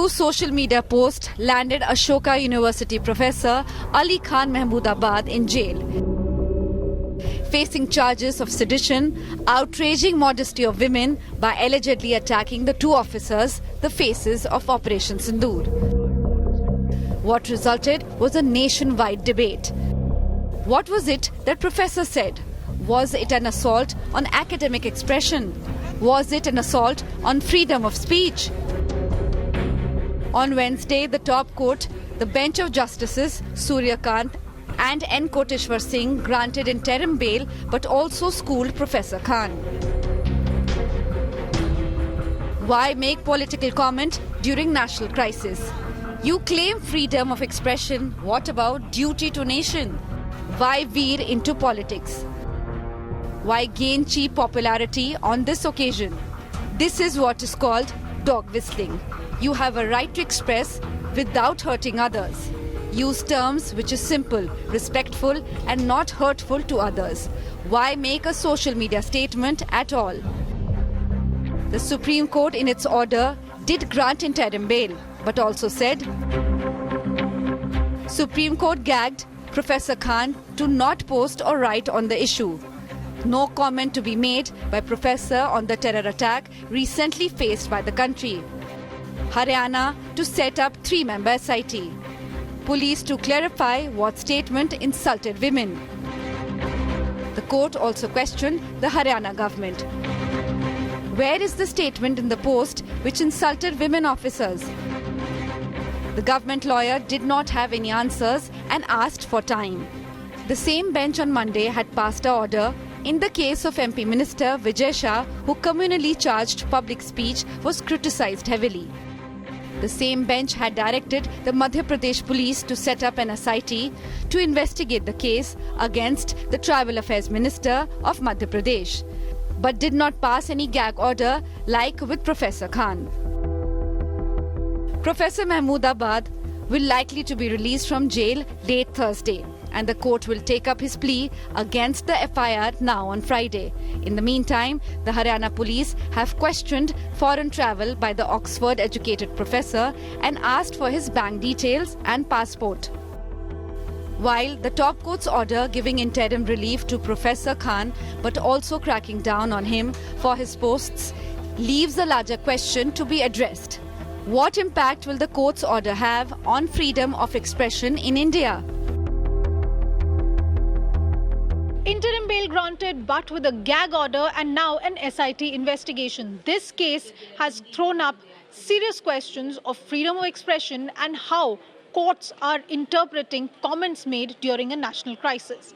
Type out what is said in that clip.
Two social media posts landed Ashoka University professor Ali Khan Mahmoodabad in jail, facing charges of sedition, outraging modesty of women by allegedly attacking the two officers, the faces of Operation Sindoor. What resulted was a nationwide debate. What was it that professor said? Was it an assault on academic expression? Was it an assault on freedom of speech? On Wednesday, the top court, the bench of justices Surya Kant and N. Koteshwar Singh, granted interim bail but also schooled Professor Khan. Why make political comment during national crisis? You claim freedom of expression. What about duty to nation? Why veer into politics? Why gain cheap popularity on this occasion? This is what is called dog whistling. You have a right to express without hurting others. Use terms which is simple, respectful and not hurtful to others. Why make a social media statement at all? The Supreme Court in its order did grant interim bail, but also said Supreme Court gagged Professor Khan to not post or write on the issue. No comment to be made by Professor on the terror attack recently faced by the country. Haryana to set up 3-member SIT. Police to clarify what statement insulted women. The court also questioned the Haryana government. Where is the statement in the post which insulted women officers? The government lawyer did not have any answers and asked for time. The same bench on Monday had passed an order in the case of MP Minister Vijay Shah, who communally charged public speech was criticized heavily. The same bench had directed the Madhya Pradesh police to set up an SIT to investigate the case against the Tribal Affairs Minister of Madhya Pradesh, but did not pass any gag order like with Professor Khan. Professor Mahmoodabad will likely to be released from jail late Thursday, and the court will take up his plea against the FIR now on Friday. In the meantime, the Haryana police have questioned foreign travel by the Oxford-educated professor and asked for his bank details and passport. While the top court's order giving interim relief to Professor Khan but also cracking down on him for his posts leaves a larger question to be addressed. What impact will the court's order have on freedom of expression in India? Interim bail granted but with a gag order and now an SIT investigation. This case has thrown up serious questions of freedom of expression and how courts are interpreting comments made during a national crisis.